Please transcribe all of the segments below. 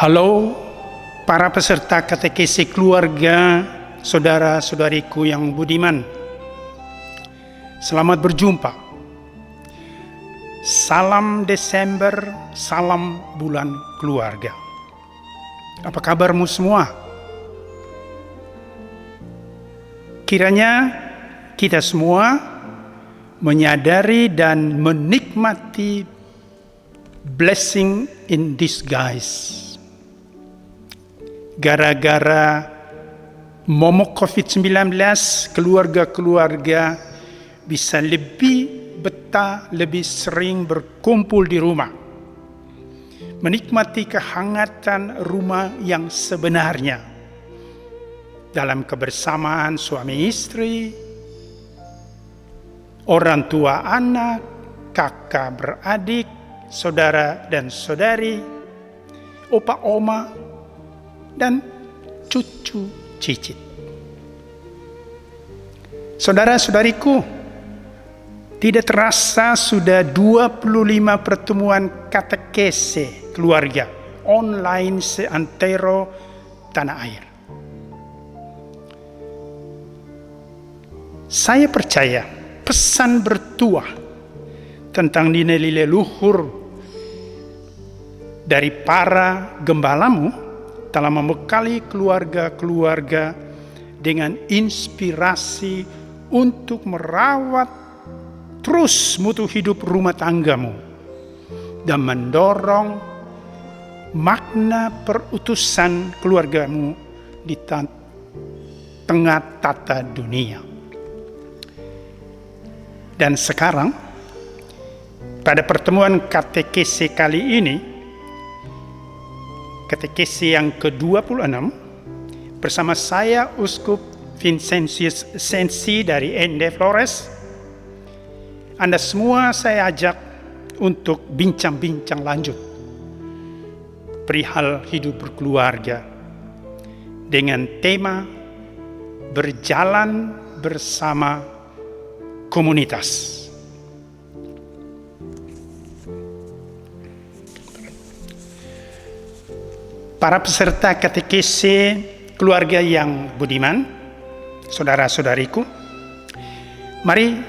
Halo para peserta katekesi keluarga, saudara-saudariku yang budiman. Selamat berjumpa. Salam Desember, salam bulan keluarga. Apa kabarmu semua? Kiranya kita semua menyadari dan menikmati blessing in disguise. Gara-gara momok COVID-19, keluarga-keluarga bisa lebih betah, lebih sering berkumpul di rumah. Menikmati kehangatan rumah yang sebenarnya. Dalam kebersamaan suami istri, orang tua anak, kakak beradik, saudara dan saudari, opa oma, dan cucu cicit. Saudara-saudariku, tidak terasa sudah 25 pertemuan katekese keluarga online seantero tanah air. Saya percaya pesan bertuah tentang nilai-nilai luhur dari para gembalamu telah membekali keluarga-keluarga dengan inspirasi untuk merawat terus mutu hidup rumah tanggamu dan mendorong makna perutusan keluargamu di tengah tata dunia. Dan sekarang, pada pertemuan katekesi kali ini, katekesi yang ke-26, bersama saya Uskup Vincentius Sensi dari Ende Flores, Anda semua saya ajak untuk bincang-bincang lanjut perihal hidup berkeluarga dengan tema berjalan bersama komunitas. Para peserta katekesi keluarga yang budiman, saudara-saudariku, mari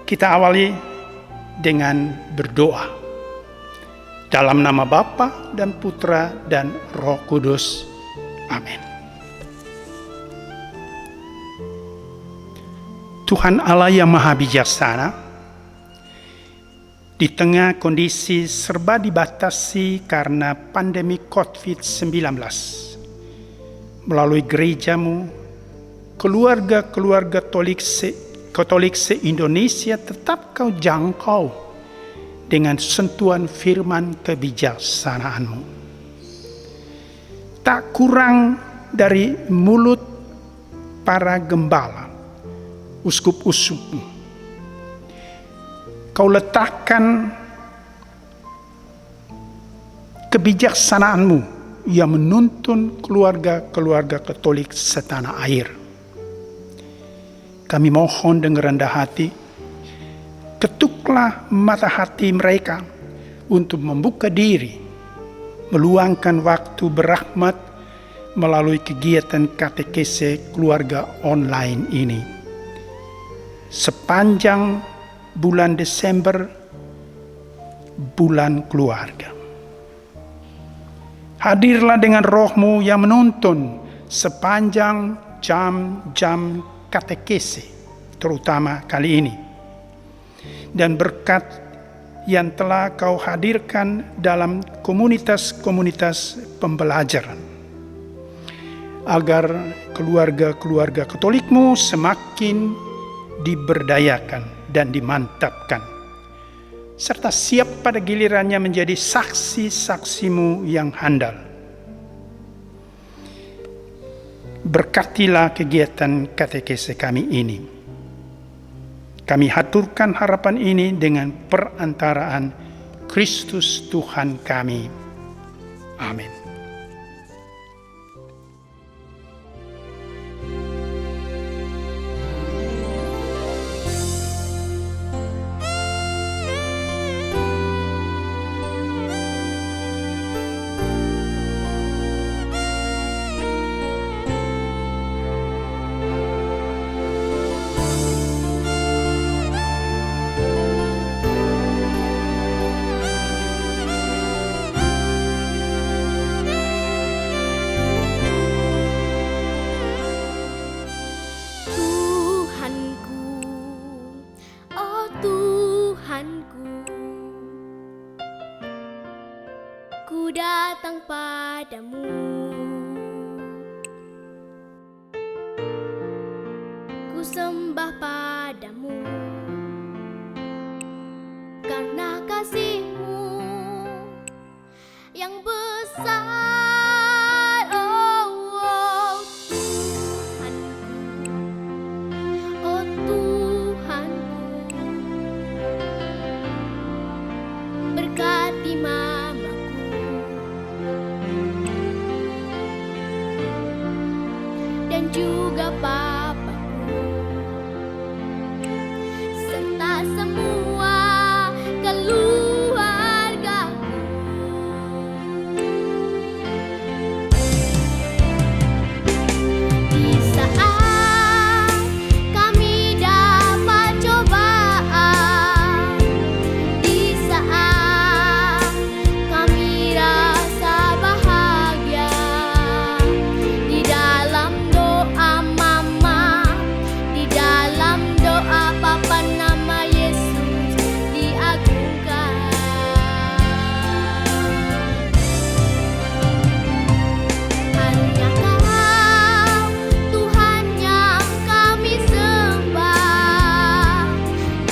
kita awali dengan berdoa. Dalam nama Bapa dan Putra dan Roh Kudus. Amin. Tuhan Allah yang Maha Bijaksana, di tengah kondisi serba dibatasi karena pandemi COVID-19, melalui gerejamu, keluarga-keluarga Katolik se-Indonesia tetap kau jangkau dengan sentuhan firman kebijaksanaanmu. Tak kurang dari mulut para gembala, uskup-uskupmu, kau letakkan kebijaksanaanmu yang menuntun keluarga-keluarga Katolik setanah air. Kami mohon dengan rendah hati, ketuklah mata hati mereka untuk membuka diri, meluangkan waktu berahmat melalui kegiatan katekese keluarga online ini. Sepanjang bulan Desember, bulan keluarga. Hadirlah dengan rohmu yang menuntun sepanjang jam-jam katekese, terutama kali ini. Dan berkat yang telah kau hadirkan dalam komunitas-komunitas pembelajaran, agar keluarga-keluarga Katolikmu semakin diberdayakan dan dimantapkan, serta siap pada gilirannya menjadi saksi-saksimu yang handal. Berkatilah kegiatan katekese kami ini. Kami haturkan harapan ini dengan perantaraan Kristus Tuhan kami. Amin. datang padamu. Ku sembah padamu karena kasih-Mu yang besar. Oh Tuhanku, oh Tuhanku, berkati mamaku dan juga papaku serta semua keluargaku. Di saat kami dapat cobaan, di saat kami rasa bahagia, di dalam doa mama, di dalam doa papa, nama Yesus diagungkan. Hanya Kau Tuhan yang kami sembah,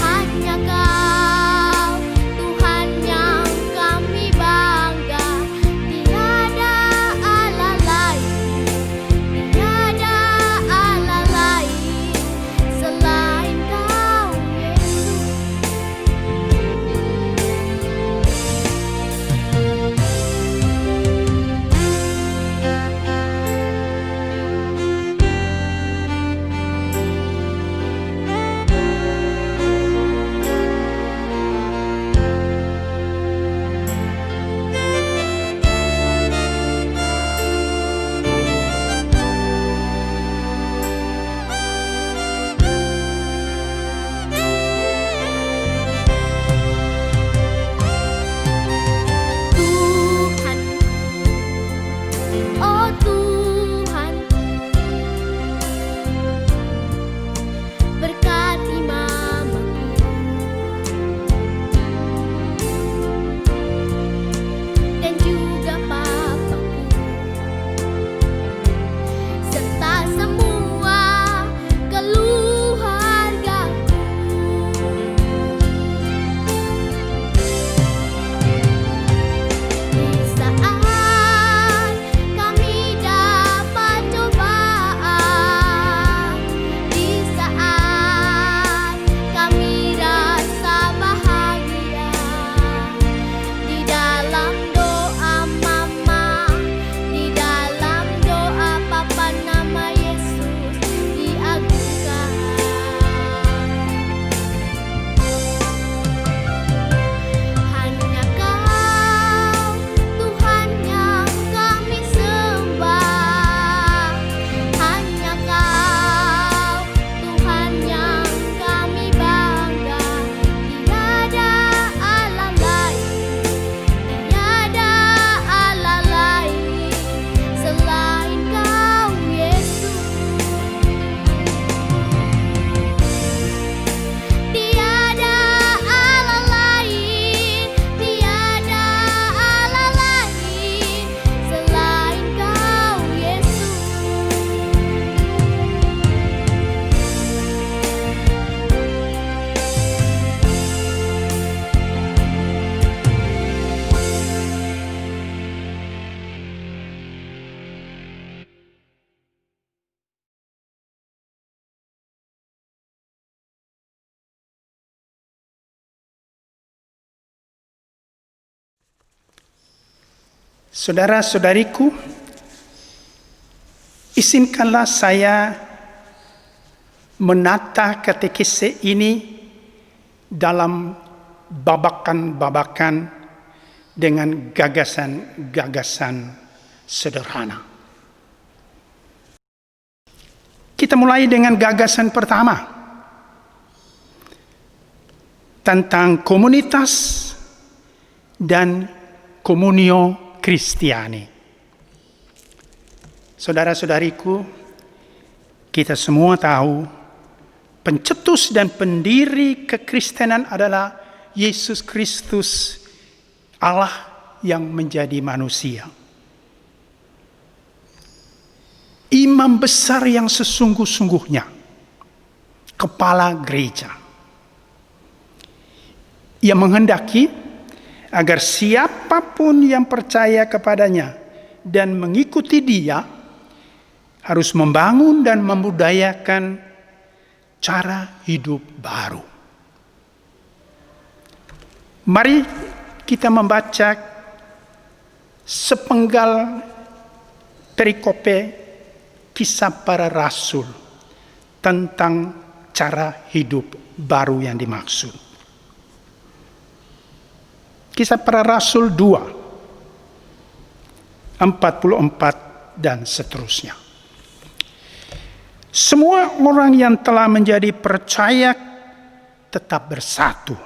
hanya Kau Tuhan yang kami bangga. Tiada Allah lain, tiada Allah lain selain Kau Yesus. Tuhanku, oh Tuhanku, berkati mamaku dan juga papaku serta semua keluargaku. Di saat kami dapat cobaan, di saat kami rasa bahagia, di dalam doa mama, di dalam doa papa, nama Yesus diagungkan. Hanya Kau Tuhan yang kami sembah, hanya Kau Tuhan yang kami bangga. Tiada Allah lain, tiada Allah lain selain Kau Yesus. Tiada Allah lain, tiada Allah lain selain Kau Yesus. Saudara-saudariku, izinkanlah saya menata katekese ini dalam babakan-babakan dengan gagasan-gagasan sederhana. Kita mulai dengan gagasan pertama tentang komunitas dan komunio Kristiani. Saudara-saudariku, kita semua tahu pencetus dan pendiri kekristenan adalah Yesus Kristus, Allah yang menjadi manusia. Imam besar yang sesungguh-sungguhnya, kepala gereja. Ia menghendaki agar siapapun yang percaya kepadanya dan mengikuti dia harus membangun dan membudayakan cara hidup baru. Mari kita membaca sepenggal perikope Kisah Para Rasul tentang cara hidup baru yang dimaksud. Kisah Para Rasul 2, 44 dan seterusnya. Semua orang yang telah menjadi percaya tetap bersatu.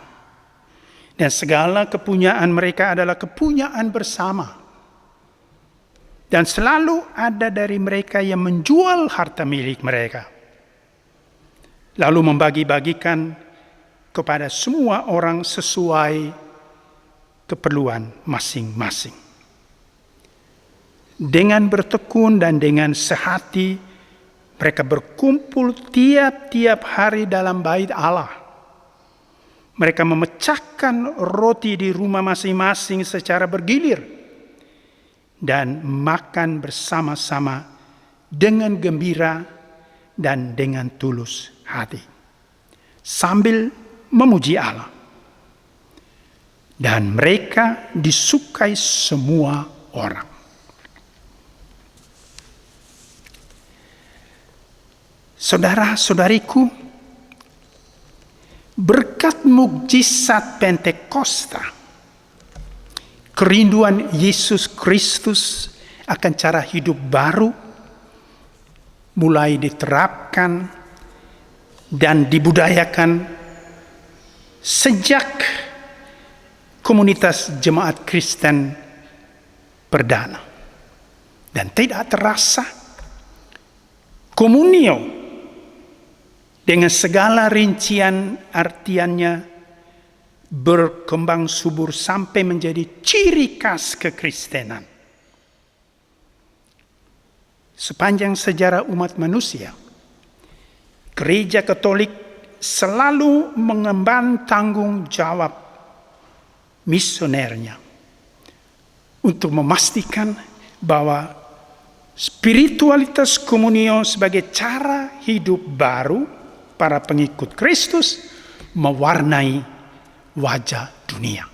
Dan segala kepunyaan mereka adalah kepunyaan bersama. Dan selalu ada dari mereka yang menjual harta milik mereka, lalu membagi-bagikan kepada semua orang sesuai keperluan masing-masing. Dengan bertekun dan dengan sehati, mereka berkumpul tiap-tiap hari dalam bait Allah. Mereka memecahkan roti di rumah masing-masing secara bergilir dan makan bersama-sama dengan gembira dan dengan tulus hati, sambil memuji Allah. Dan mereka disukai semua orang. Saudara-saudariku, berkat mukjizat Pentakosta, kerinduan Yesus Kristus akan cara hidup baru mulai diterapkan dan dibudayakan sejak komunitas jemaat Kristen perdana. Dan tidak terasa komunio dengan segala rincian artiannya berkembang subur sampai menjadi ciri khas kekristenan. Sepanjang sejarah umat manusia, Gereja Katolik selalu mengemban tanggung jawab misionernya untuk memastikan bahwa spiritualitas komunio sebagai cara hidup baru para pengikut Kristus mewarnai wajah dunia.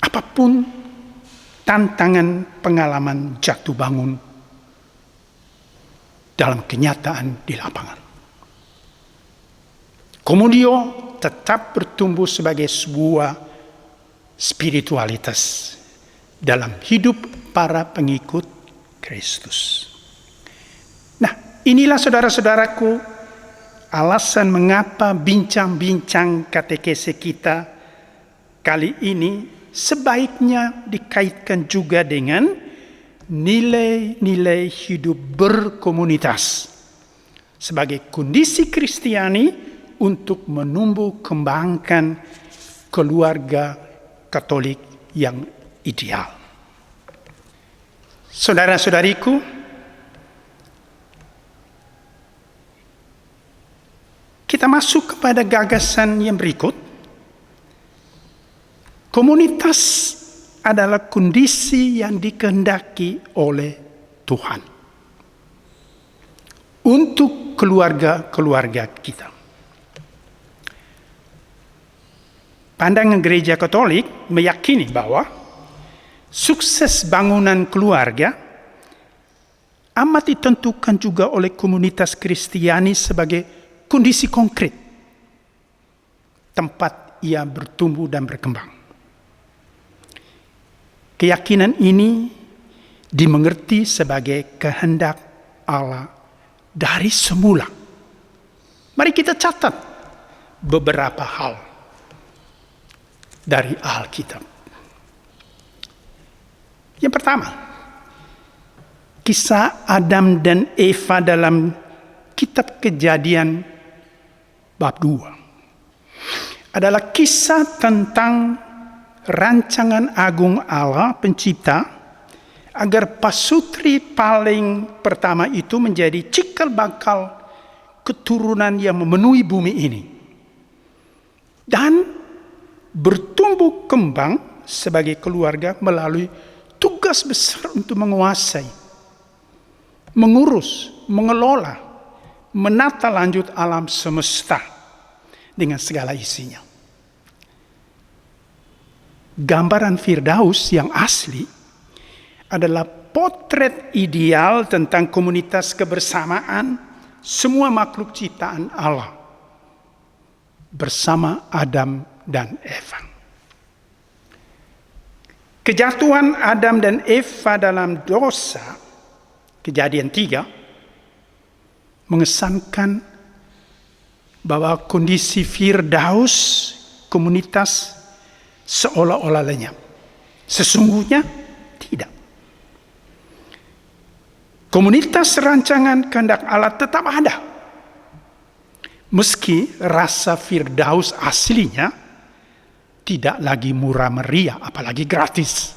Apapun tantangan pengalaman jatuh bangun dalam kenyataan di lapangan, komunio tetap bertumbuh sebagai sebuah spiritualitas dalam hidup para pengikut Kristus. Nah, inilah saudara-saudaraku alasan mengapa bincang-bincang katekese kita kali ini sebaiknya dikaitkan juga dengan nilai-nilai hidup berkomunitas sebagai kondisi Kristiani untuk menumbuh kembangkan keluarga Katolik yang ideal. Saudara-saudariku, kita masuk kepada gagasan yang berikut. Komunitas adalah kondisi yang dikehendaki oleh Tuhan untuk keluarga-keluarga kita. Pandangan Gereja Katolik meyakini bahwa sukses bangunan keluarga amat ditentukan juga oleh komunitas Kristiani sebagai kondisi konkret tempat ia bertumbuh dan berkembang. Keyakinan ini dimengerti sebagai kehendak Allah dari semula. Mari kita catat beberapa hal dari Alkitab. Yang pertama, kisah Adam dan Eva dalam kitab Kejadian bab 2 adalah kisah tentang rancangan agung Allah pencipta agar pasutri paling pertama itu menjadi cikal bakal keturunan yang memenuhi bumi ini dan bertumbuh kembang sebagai keluarga melalui tugas besar untuk menguasai, mengurus, mengelola, menata lanjut alam semesta dengan segala isinya. Gambaran Firdaus yang asli adalah potret ideal tentang komunitas kebersamaan semua makhluk ciptaan Allah bersama Adam dan Eva. Kejatuhan Adam dan Eva dalam dosa, Kejadian 3, mengesankan bahwa kondisi Firdaus, komunitas, seolah-olah lenyap. Sesungguhnya tidak. Komunitas rancangan kehendak Allah tetap ada. Meski rasa Firdaus aslinya tidak lagi murah meriah, apalagi gratis.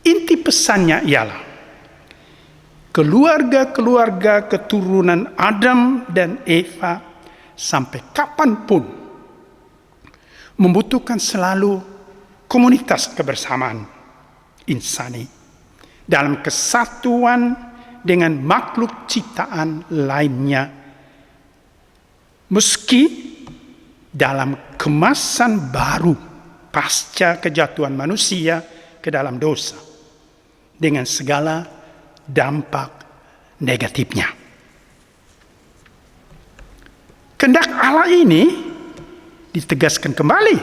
Inti pesannya ialah keluarga-keluarga keturunan Adam dan Eva sampai kapanpun membutuhkan selalu komunitas kebersamaan insani dalam kesatuan dengan makhluk ciptaan lainnya, meski dalam kemasan baru pasca kejatuhan manusia ke dalam dosa dengan segala dampak negatifnya. Kehendak Allah ini ditegaskan kembali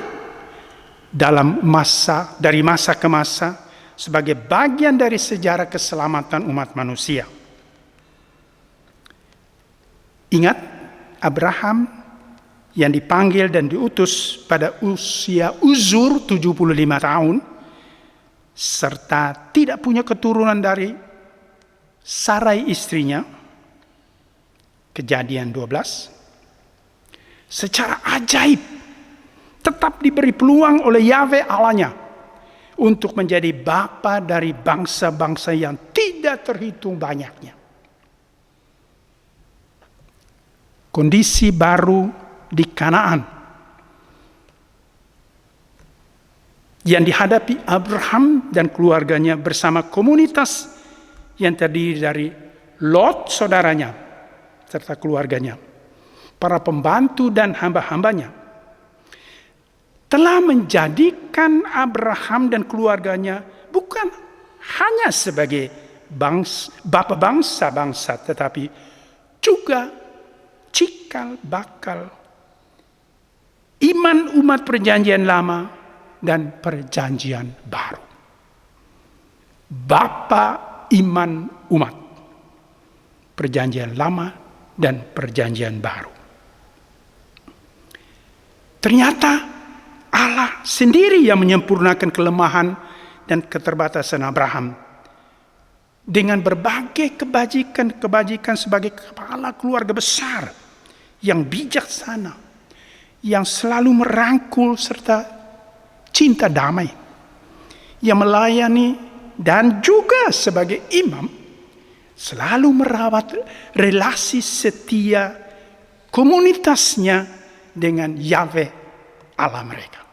dari masa ke masa sebagai bagian dari sejarah keselamatan umat manusia. Ingat Abraham yang dipanggil dan diutus pada usia uzur 75 tahun serta tidak punya keturunan dari Sarai istrinya, Kejadian 12, secara ajaib tetap diberi peluang oleh Yahweh Allahnya untuk menjadi bapa dari bangsa-bangsa yang tidak terhitung banyaknya. Kondisi baru di Kanaan yang dihadapi Abraham dan keluarganya bersama komunitas yang terdiri dari Lot saudaranya serta keluarganya, para pembantu dan hamba-hambanya, telah menjadikan Abraham dan keluarganya bukan hanya sebagai bapa bangsa-bangsa, tetapi juga cikal bakal iman umat perjanjian lama dan perjanjian baru. Bapa iman umat perjanjian lama dan perjanjian baru. Ternyata Allah sendiri yang menyempurnakan kelemahan dan keterbatasan Abraham dengan berbagai kebajikan sebagai kepala keluarga besar yang bijaksana, yang selalu merangkul serta cinta damai, yang melayani dan juga sebagai imam selalu merawat relasi setia komunitasnya dengan Yahweh Allah mereka.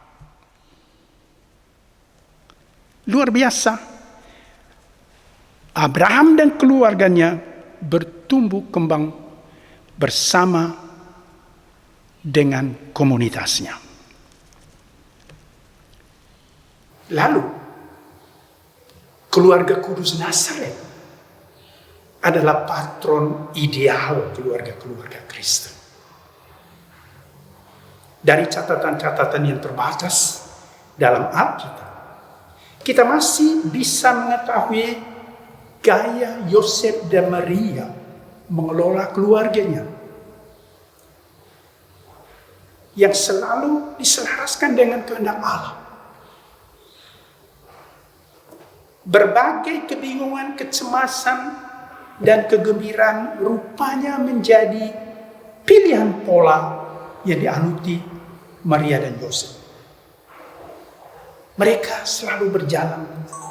Luar biasa. Abraham dan keluarganya bertumbuh kembang bersama dengan komunitasnya. Lalu, keluarga kudus Nazaret adalah patron ideal keluarga-keluarga Kristen. Dari catatan-catatan yang terbatas dalam Alkitab, kita masih bisa mengetahui gaya Yosef dan Maria mengelola keluarganya yang selalu diselaraskan dengan kehendak Allah. Berbagai kebingungan, kecemasan, dan kegembiraan rupanya menjadi pilihan pola yang dianuti Maria dan Yosef. Mereka selalu berjalan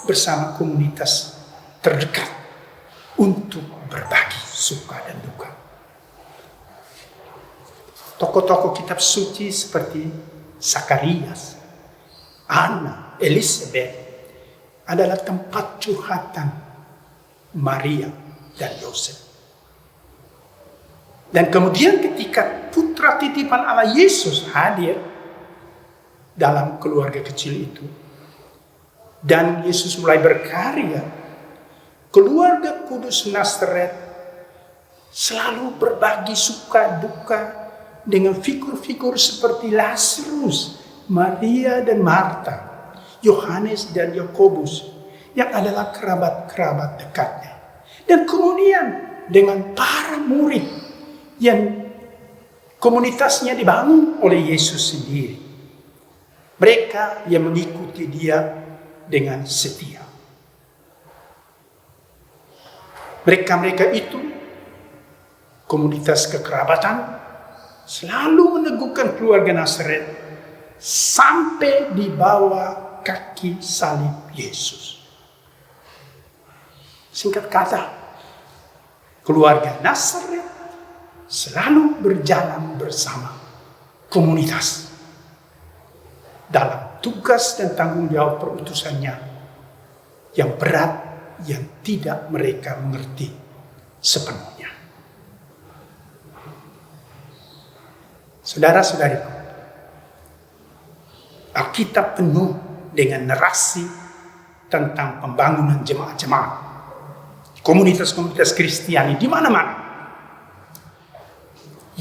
bersama komunitas terdekat untuk berbagi suka dan duka. Tokoh-tokoh kitab suci seperti Zakarias, Anna, Elizabeth adalah tempat curhatan Maria dan Yosef. Dan kemudian ketika putra titipan Allah Yesus hadir dalam keluarga kecil itu, dan Yesus mulai berkarya, keluarga kudus Nazaret selalu berbagi suka duka dengan figur-figur seperti Lazarus, Maria dan Marta, Yohanes dan Yakobus yang adalah kerabat-kerabat dekatnya. Dan kemudian dengan para murid yang komunitasnya dibangun oleh Yesus sendiri. Mereka yang mengikuti dia dengan setia. Mereka-mereka itu, komunitas kekerabatan, selalu meneguhkan keluarga Nazaret sampai di bawah kaki salib Yesus. Singkat kata, keluarga Nazaret selalu berjalan bersama komunitas dalam tugas dan tanggung jawab perutusannya yang berat, yang tidak mereka mengerti sepenuhnya. Saudara-saudariku, Alkitab penuh dengan narasi tentang pembangunan jemaat-jemaat, komunitas-komunitas Kristiani di mana-mana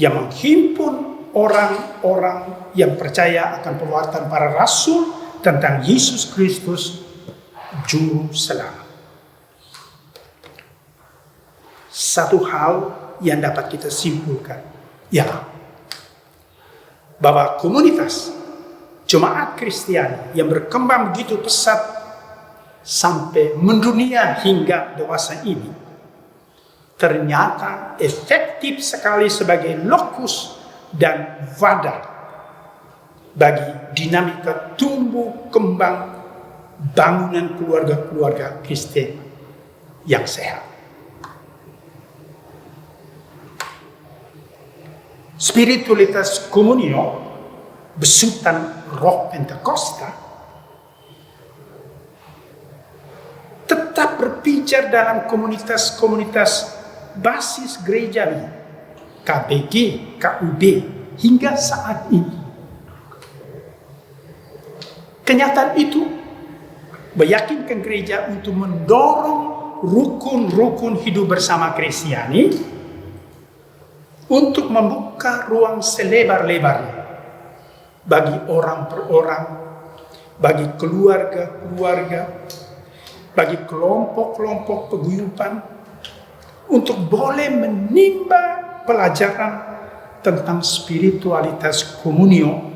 yang menghimpun orang-orang yang percaya akan perbuatan para rasul tentang Yesus Kristus, Juru Selamat. Satu hal yang dapat kita simpulkan ialah bahwa komunitas jemaat Kristiani yang berkembang begitu pesat sampai mendunia hingga dewasa ini ternyata efektif sekali sebagai lokus dan wadah bagi dinamika tumbuh kembang bangunan keluarga-keluarga Kristen yang sehat. Spiritualitas komunio, besutan roh Pentakosta, tetap berpijar dalam komunitas-komunitas basis gerejawi, KBG, KUB, hingga saat ini. Kenyataan itu meyakinkan gereja untuk mendorong rukun-rukun hidup bersama Kristiani untuk membuka ruang selebar-lebarnya bagi orang per orang, bagi keluarga-keluarga, bagi kelompok-kelompok paguyuban, untuk boleh menimba pelajaran tentang spiritualitas komunio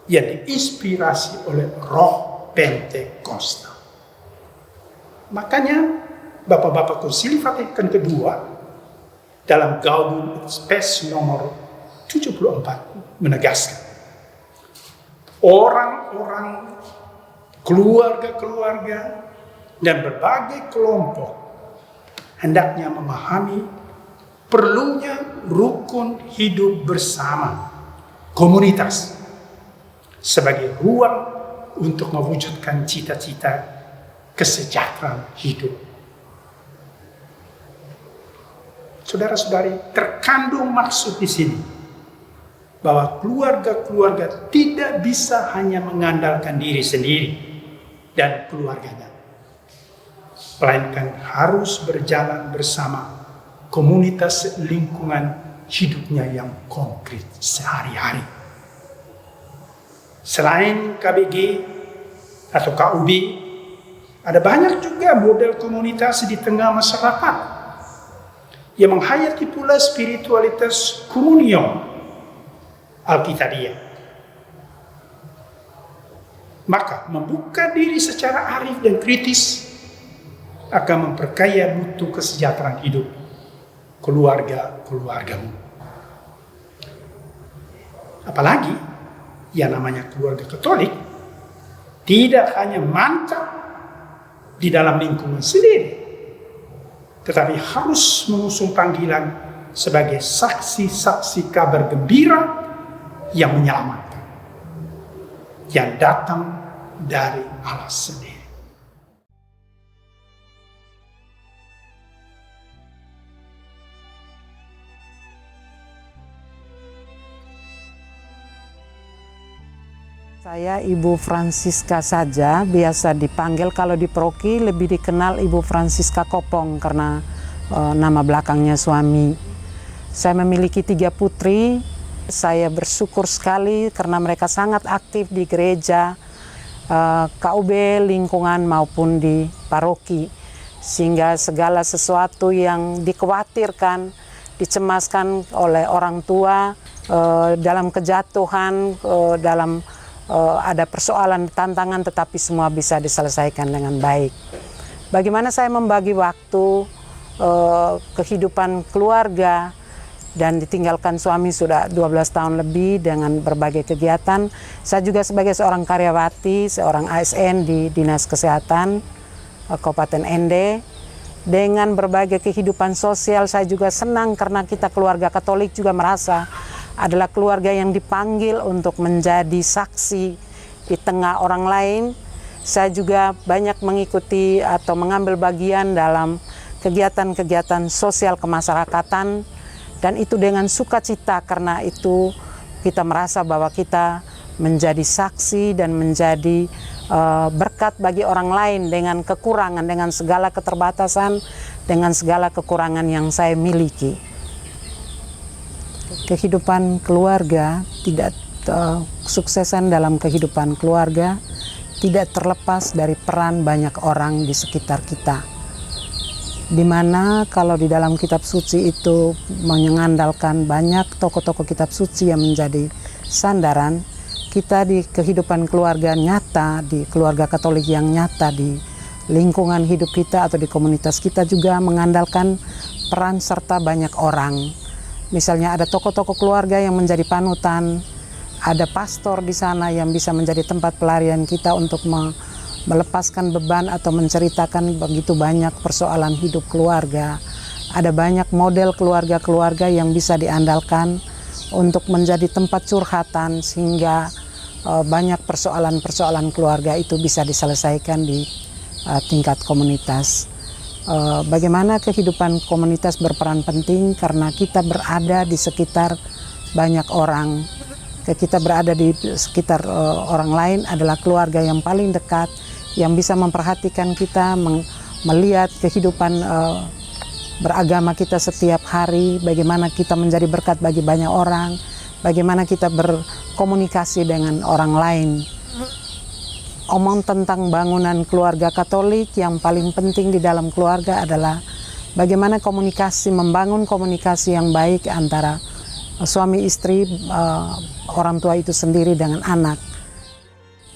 yang diinspirasi oleh roh Pentakosta. Makanya Bapak-Bapak Konsili Vatikan II dalam Gaudium et Spes nomor 74 menegaskan orang-orang, keluarga-keluarga, dan berbagai kelompok hendaknya memahami perlunya rukun hidup bersama komunitas sebagai ruang untuk mewujudkan cita-cita kesejahteraan hidup. Saudara-saudari, terkandung maksud di sini bahwa keluarga-keluarga tidak bisa hanya mengandalkan diri sendiri dan keluarganya, melainkan harus berjalan bersama komunitas lingkungan hidupnya yang konkret sehari-hari. Selain KBG atau KUB, ada banyak juga model komunitas di tengah masyarakat yang menghayati pula spiritualitas komunio Alkitabiah. Maka membuka diri secara arif dan kritis akan memperkaya mutu kesejahteraan hidup keluarga-keluargamu. Apalagi yang namanya keluarga Katolik tidak hanya mantap di dalam lingkungan sendiri, tetapi harus mengusung panggilan sebagai saksi-saksi kabar gembira yang menyelamatkan, yang datang dari Allah sendiri. Saya Ibu Francisca saja, biasa dipanggil kalau di paroki lebih dikenal Ibu Francisca Kopong karena nama belakangnya suami. Saya memiliki 3 putri, saya bersyukur sekali karena mereka sangat aktif di gereja, KUB, lingkungan maupun di paroki. Sehingga segala sesuatu yang dikhawatirkan, dicemaskan oleh orang tua dalam kejatuhan, dalam ada persoalan, tantangan, tetapi semua bisa diselesaikan dengan baik. Bagaimana saya membagi waktu, kehidupan keluarga, dan ditinggalkan suami sudah 12 tahun lebih dengan berbagai kegiatan. Saya juga sebagai seorang karyawati, seorang ASN di Dinas Kesehatan Kabupaten Ende. Dengan berbagai kehidupan sosial, saya juga senang karena kita keluarga Katolik juga merasa adalah keluarga yang dipanggil untuk menjadi saksi di tengah orang lain. Saya juga banyak mengikuti atau mengambil bagian dalam kegiatan-kegiatan sosial kemasyarakatan, dan itu dengan sukacita karena itu kita merasa bahwa kita menjadi saksi dan menjadi berkat bagi orang lain dengan kekurangan, dengan segala keterbatasan, dengan segala kekurangan yang saya miliki. Kehidupan keluarga tidak kesuksesan dalam kehidupan keluarga tidak terlepas dari peran banyak orang di sekitar kita. Di mana kalau di dalam kitab suci itu mengandalkan banyak tokoh-tokoh kitab suci yang menjadi sandaran, kita di kehidupan keluarga nyata, di keluarga Katolik yang nyata, di lingkungan hidup kita atau di komunitas kita juga mengandalkan peran serta banyak orang. Misalnya ada tokoh-tokoh keluarga yang menjadi panutan, ada pastor di sana yang bisa menjadi tempat pelarian kita untuk melepaskan beban atau menceritakan begitu banyak persoalan hidup keluarga. Ada banyak model keluarga-keluarga yang bisa diandalkan untuk menjadi tempat curhatan sehingga banyak persoalan-persoalan keluarga itu bisa diselesaikan di tingkat komunitas. Bagaimana kehidupan komunitas berperan penting karena kita berada di sekitar banyak orang. Kita berada di sekitar orang lain adalah keluarga yang paling dekat, yang bisa memperhatikan kita, melihat kehidupan beragama kita setiap hari, bagaimana kita menjadi berkat bagi banyak orang, bagaimana kita berkomunikasi dengan orang lain. Omong tentang bangunan keluarga Katolik, yang paling penting di dalam keluarga adalah bagaimana komunikasi, membangun komunikasi yang baik antara suami istri, orang tua itu sendiri dengan anak.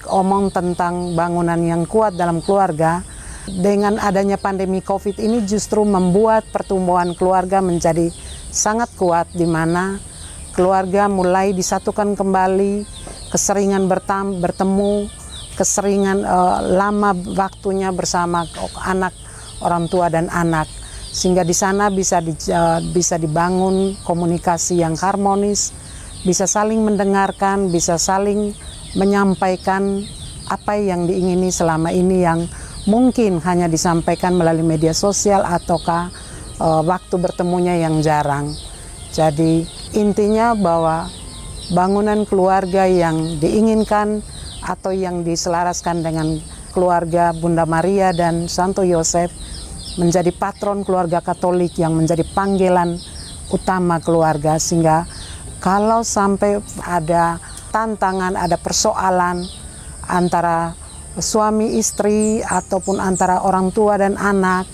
Omong tentang bangunan yang kuat dalam keluarga, dengan adanya pandemi COVID ini justru membuat pertumbuhan keluarga menjadi sangat kuat, di mana keluarga mulai disatukan kembali, keseringan bertemu, keseringan lama waktunya bersama anak, orang tua dan anak, sehingga di sana bisa dibangun komunikasi yang harmonis, bisa saling mendengarkan, bisa saling menyampaikan apa yang diingini selama ini yang mungkin hanya disampaikan melalui media sosial ataukah waktu bertemunya yang jarang. Jadi intinya bahwa bangunan keluarga yang diinginkan atau yang diselaraskan dengan keluarga Bunda Maria dan Santo Yosef menjadi patron keluarga Katolik yang menjadi panggilan utama keluarga, sehingga kalau sampai ada tantangan, ada persoalan antara suami istri ataupun antara orang tua dan anak,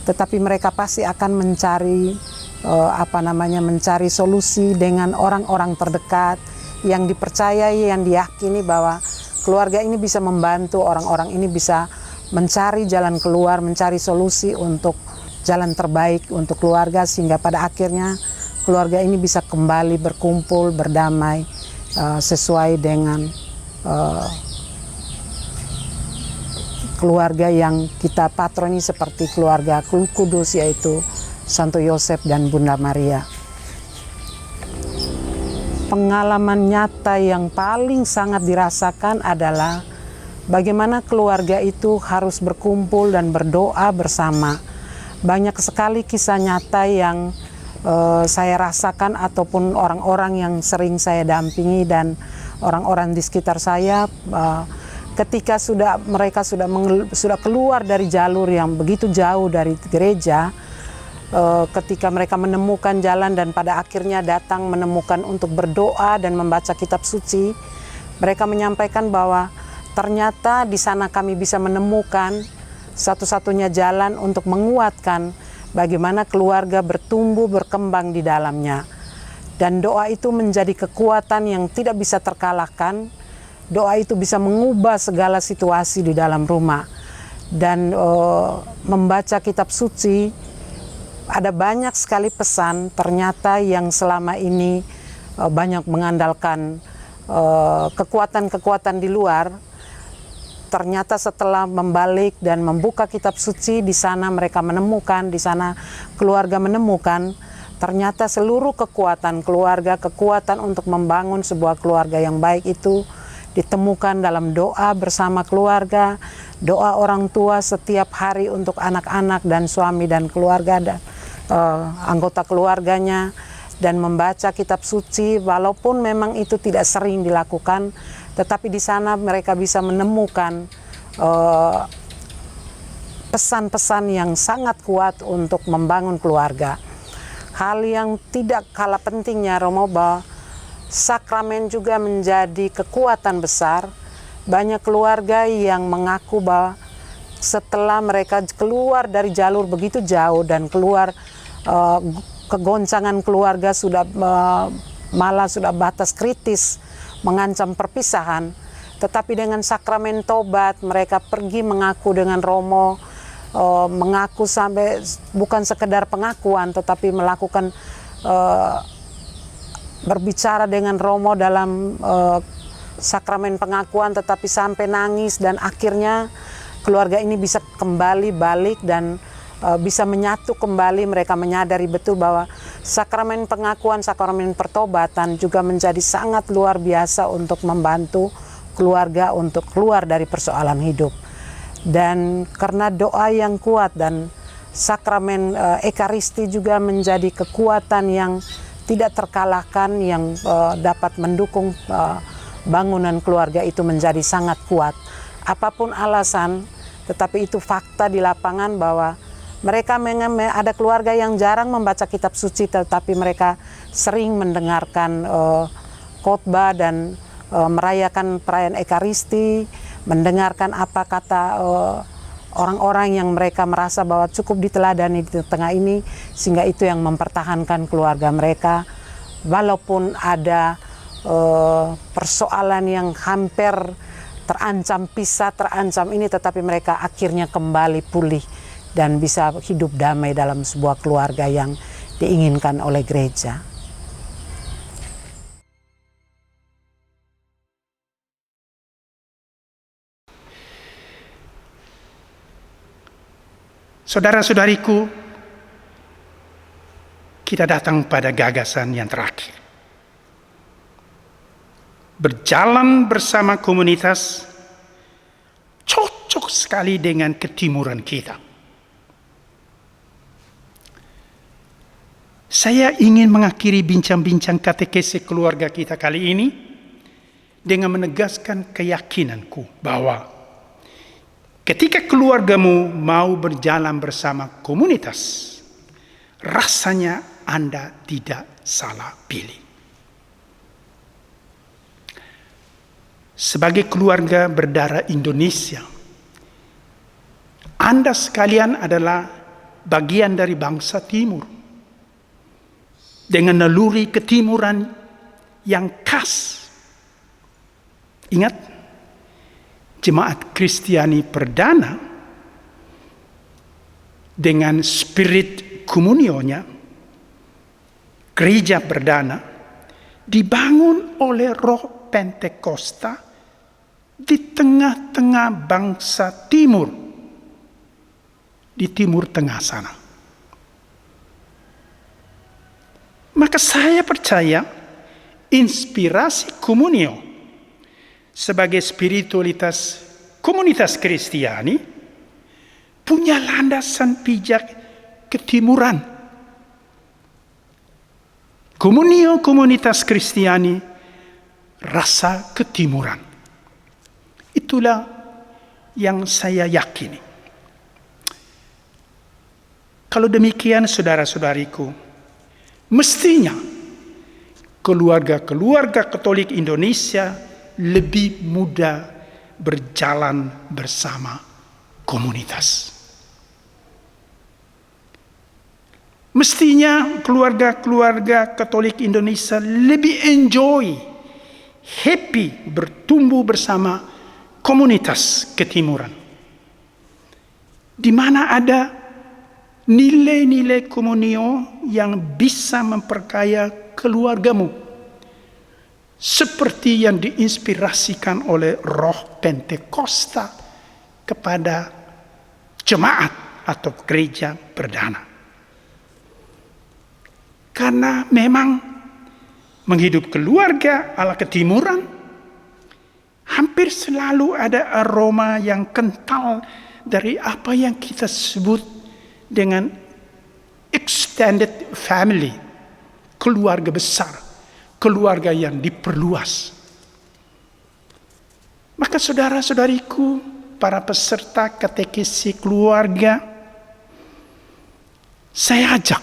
tetapi mereka pasti akan mencari mencari solusi dengan orang-orang terdekat yang dipercayai, yang diyakini bahwa keluarga ini bisa membantu, orang-orang ini bisa mencari jalan keluar, mencari solusi untuk jalan terbaik untuk keluarga, sehingga pada akhirnya keluarga ini bisa kembali berkumpul, berdamai, sesuai dengan keluarga yang kita patroni seperti keluarga kudus, yaitu Santo Yosef dan Bunda Maria. Pengalaman nyata yang paling sangat dirasakan adalah bagaimana keluarga itu harus berkumpul dan berdoa bersama. Banyak sekali kisah nyata yang saya rasakan ataupun orang-orang yang sering saya dampingi dan orang-orang di sekitar saya, ketika mereka sudah keluar dari jalur yang begitu jauh dari gereja, ketika mereka menemukan jalan dan pada akhirnya datang menemukan untuk berdoa dan membaca kitab suci, mereka menyampaikan bahwa ternyata di sana kami bisa menemukan satu-satunya jalan untuk menguatkan bagaimana keluarga bertumbuh berkembang di dalamnya. Dan doa itu menjadi kekuatan yang tidak bisa terkalahkan. Doa itu bisa mengubah segala situasi di dalam rumah. Dan membaca kitab suci, ada banyak sekali pesan ternyata yang selama ini banyak mengandalkan kekuatan-kekuatan di luar. Ternyata setelah membalik dan membuka kitab suci, di sana mereka menemukan, di sana keluarga menemukan, ternyata seluruh kekuatan keluarga, kekuatan untuk membangun sebuah keluarga yang baik itu ditemukan dalam doa bersama keluarga, doa orang tua setiap hari untuk anak-anak dan suami dan keluarga dan anggota keluarganya, dan membaca kitab suci. Walaupun memang itu tidak sering dilakukan, tetapi di sana mereka bisa menemukan pesan-pesan yang sangat kuat untuk membangun keluarga. Hal yang tidak kalah pentingnya, Romo, bahwa sakramen juga menjadi kekuatan besar. Banyak keluarga yang mengaku bahwa setelah mereka keluar dari jalur begitu jauh dan keluar kegoncangan keluarga malah sudah batas kritis mengancam perpisahan, tetapi dengan sakramen tobat mereka pergi mengaku dengan Romo, mengaku sampai bukan sekedar pengakuan tetapi melakukan berbicara dengan Romo dalam sakramen pengakuan, tetapi sampai nangis, dan akhirnya keluarga ini bisa kembali balik dan bisa menyatu kembali. Mereka menyadari betul bahwa sakramen pengakuan, sakramen pertobatan juga menjadi sangat luar biasa untuk membantu keluarga untuk keluar dari persoalan hidup. Dan karena doa yang kuat dan sakramen Ekaristi juga menjadi kekuatan yang tidak terkalahkan, yang dapat mendukung bangunan keluarga itu menjadi sangat kuat. Apapun alasan, tetapi itu fakta di lapangan bahwa mereka ada keluarga yang jarang membaca kitab suci, tetapi mereka sering mendengarkan khotbah dan merayakan perayaan Ekaristi, mendengarkan apa kata orang-orang yang mereka merasa bahwa cukup diteladani di tengah ini, sehingga itu yang mempertahankan keluarga mereka. Walaupun ada persoalan yang hampir terancam pisah, terancam ini, tetapi mereka akhirnya kembali pulih dan bisa hidup damai dalam sebuah keluarga yang diinginkan oleh gereja. Saudara-saudariku, kita datang pada gagasan yang terakhir. Berjalan bersama komunitas cocok sekali dengan ketimuran kita. Saya ingin mengakhiri bincang-bincang katekesi keluarga kita kali ini dengan menegaskan keyakinanku bahwa ketika keluargamu mau berjalan bersama komunitas, rasanya Anda tidak salah pilih. Sebagai keluarga berdarah Indonesia, Anda sekalian adalah bagian dari bangsa Timur dengan naluri ketimuran yang khas. Ingat, Jemaat Kristiani Perdana dengan spirit komunionya, gereja perdana, dibangun oleh roh Pentakosta di tengah-tengah bangsa timur, di Timur Tengah sana. Maka saya percaya inspirasi komunio sebagai spiritualitas komunitas Kristiani punya landasan pijak ketimuran. Komunio komunitas Kristiani rasa ketimuran. Itulah yang saya yakini. Kalau demikian saudara-saudariku, mestinya keluarga-keluarga Katolik Indonesia lebih mudah berjalan bersama komunitas. Mestinya keluarga-keluarga Katolik Indonesia lebih enjoy, happy bertumbuh bersama komunitas ketimuran. Di mana ada nilai-nilai komunio yang bisa memperkaya keluargamu, seperti yang diinspirasikan oleh roh Pentakosta kepada jemaat atau gereja perdana. Karena memang menghidup keluarga ala ketimuran hampir selalu ada aroma yang kental dari apa yang kita sebut dengan extended family, keluarga besar, keluarga yang diperluas. Maka saudara-saudariku, para peserta katekesi keluarga, saya ajak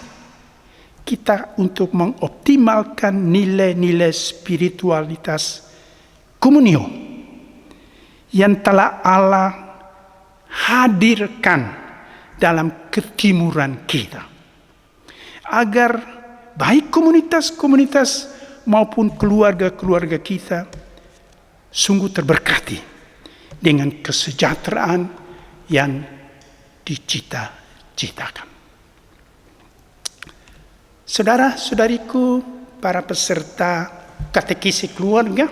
kita untuk mengoptimalkan nilai-nilai spiritualitas komunio yang telah Allah hadirkan dalam ketimuran kita, agar baik komunitas-komunitas maupun keluarga-keluarga kita sungguh terberkati dengan kesejahteraan yang dicita-citakan. Saudara-saudariku, para peserta katekesi keluarga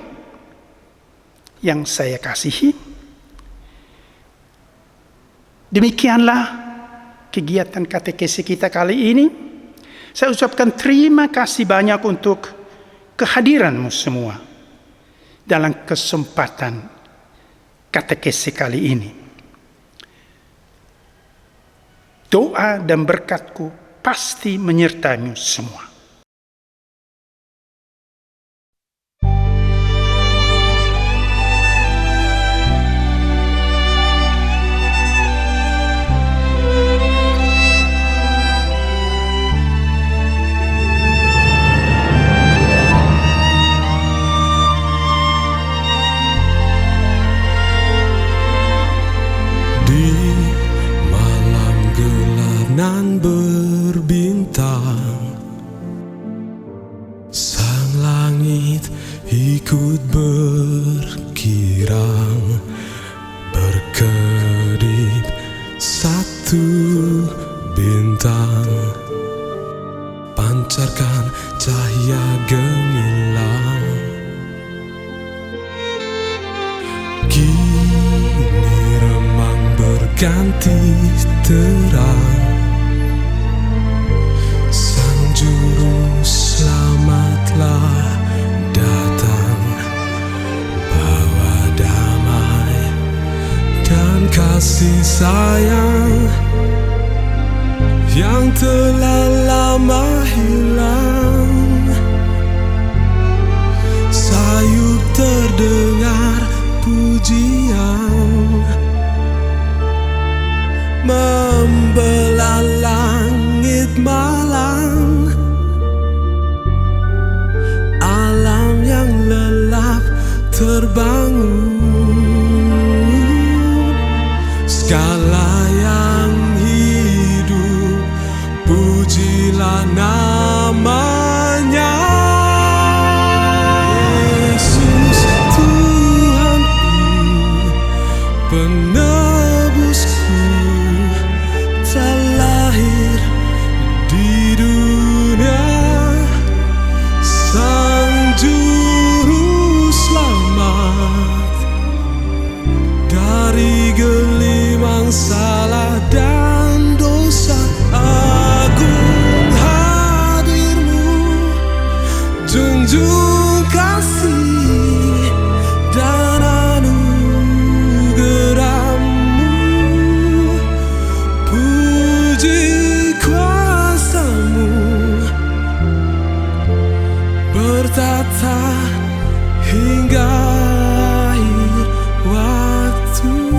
yang saya kasihi, demikianlah kegiatan katekesi kita kali ini. Saya ucapkan terima kasih banyak untuk kehadiranmu semua dalam kesempatan katekesi kali ini. Doa dan berkatku pasti menyertaimu semua. Nan berbintang, sang langit ikut berkirang, berkedip satu bintang, pancarkan cahaya gemilang. Kini remang berganti terang, Juru selamatlah datang, bawa damai dan kasih sayang yang telah lama hilang. Sayup terdengar pujian membelah langit malam, alam yang lelap terbangun, segala yang hidup pujilah namanya. Yesus Tuhanku, penebusku, terlahir di dunia, Sang Juru memang salah dan dosa. Agung hadirmu, junjung kasih dan anugerahmu. Puji kuasamu bertata hingga akhir waktu.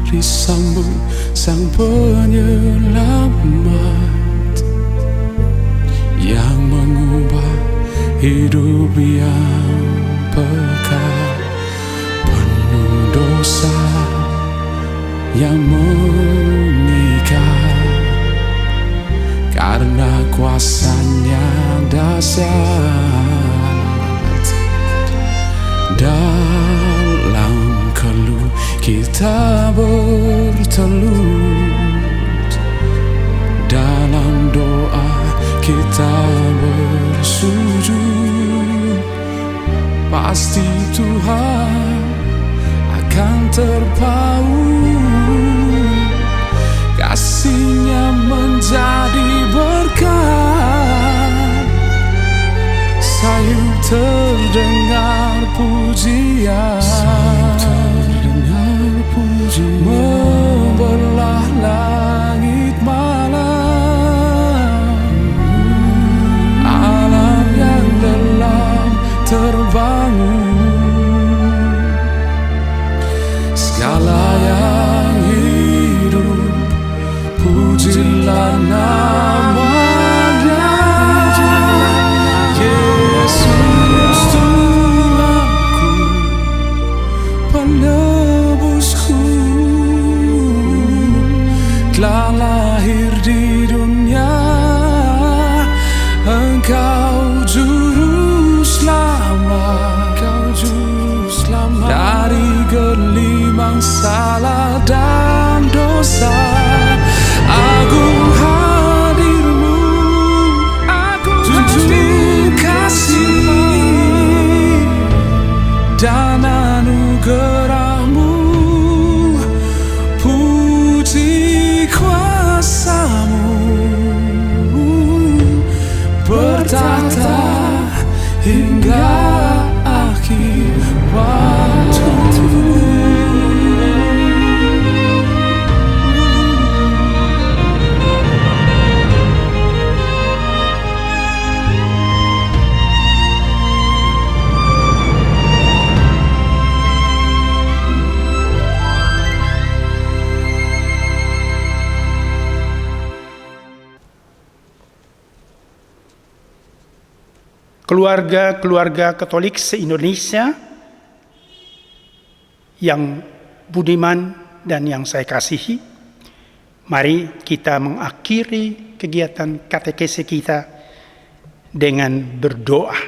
Mari sambut Sang Penyelamat yang mengubah hidup yang pekal, penuh dosa yang mengikat, karena kuasanya dahsyat. Dalam keluh kita bertelut, dalam doa kita bersujud. Pasti Tuhan akan terpaut, kasih-Nya menjadi berkat. Sayup terdengar pujian, membelah langit malam, alam yang dalam terbangun, segala yang hidup pujilah nama-Nya. Yesus Tuhanku, penebusku, telah lahir di dunia. Engkau juru selamat, dari gelimang salah dan dosa. Agung hadirmu, junjung kasih dan anugerahmu. Puji kuasamu bertata hingga akhir waktu. Keluarga-keluarga Katolik se-Indonesia yang budiman dan yang saya kasihi, mari kita mengakhiri kegiatan katekese kita dengan berdoa.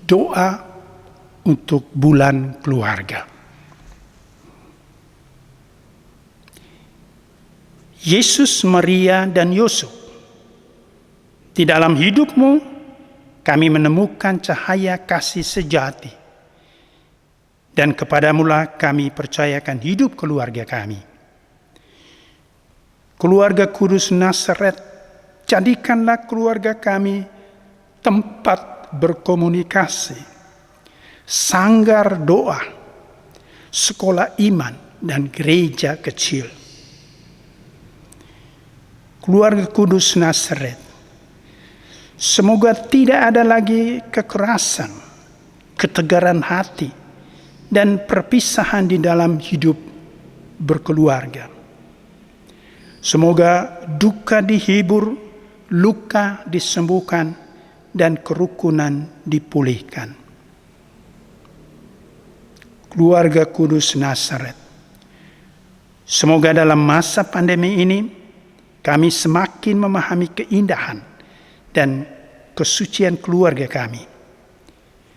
Doa untuk bulan keluarga. Yesus, Maria, dan Yusuf, di dalam hidupmu kami menemukan cahaya kasih sejati, dan kepadamulah kami percayakan hidup keluarga kami. Keluarga Kudus Nazaret, jadikanlah keluarga kami tempat berkomunikasi, sanggar doa, sekolah iman, dan gereja kecil. Keluarga Kudus Nazaret, semoga tidak ada lagi kekerasan, ketegaran hati, dan perpisahan di dalam hidup berkeluarga. Semoga duka dihibur, luka disembuhkan, dan kerukunan dipulihkan. Keluarga Kudus Nazaret, semoga dalam masa pandemi ini kami semakin memahami keindahan dan kesucian keluarga kami.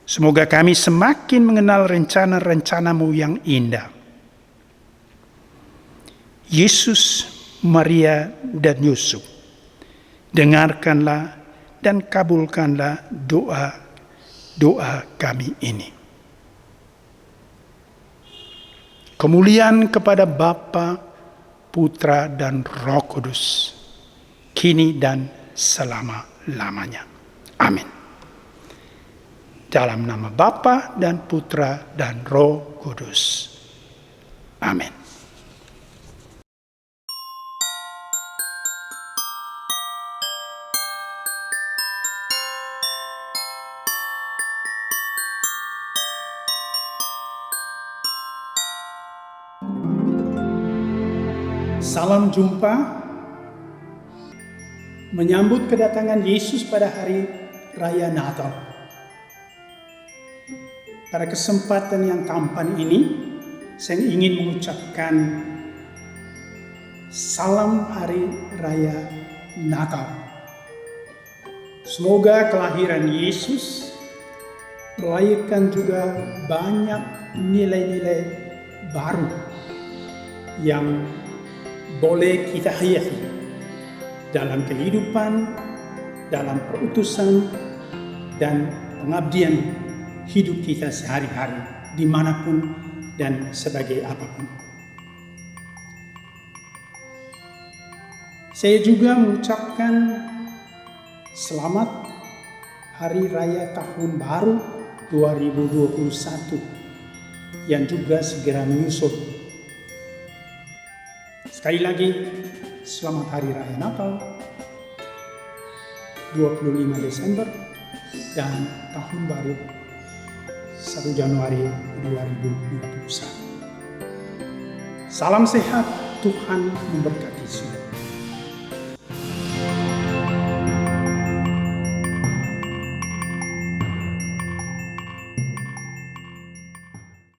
Semoga kami semakin mengenal rencana-rencana-Mu yang indah. Yesus, Maria, dan Yusuf, dengarkanlah dan kabulkanlah doa kami ini. Kemuliaan kepada Bapa, Putra, dan Roh Kudus, kini dan selama-lamanya. Amin. Dalam nama Bapa dan Putra dan Roh Kudus. Amin. Salam jumpa menyambut kedatangan Yesus pada hari Raya Natal. Pada kesempatan yang tampan ini, saya ingin mengucapkan salam Hari Raya Natal. Semoga kelahiran Yesus melahirkan juga banyak nilai-nilai baru yang boleh kita hayati dalam kehidupan, dalam perutusan, dan pengabdian hidup kita sehari-hari, dimanapun dan sebagai apapun. Saya juga mengucapkan selamat Hari Raya Tahun Baru 2021 yang juga segera menyusul. Sekali lagi, selamat Hari Raya Natal 25 Desember dan Tahun Baru 1 Januari 2021. Salam sehat, Tuhan memberkati semua.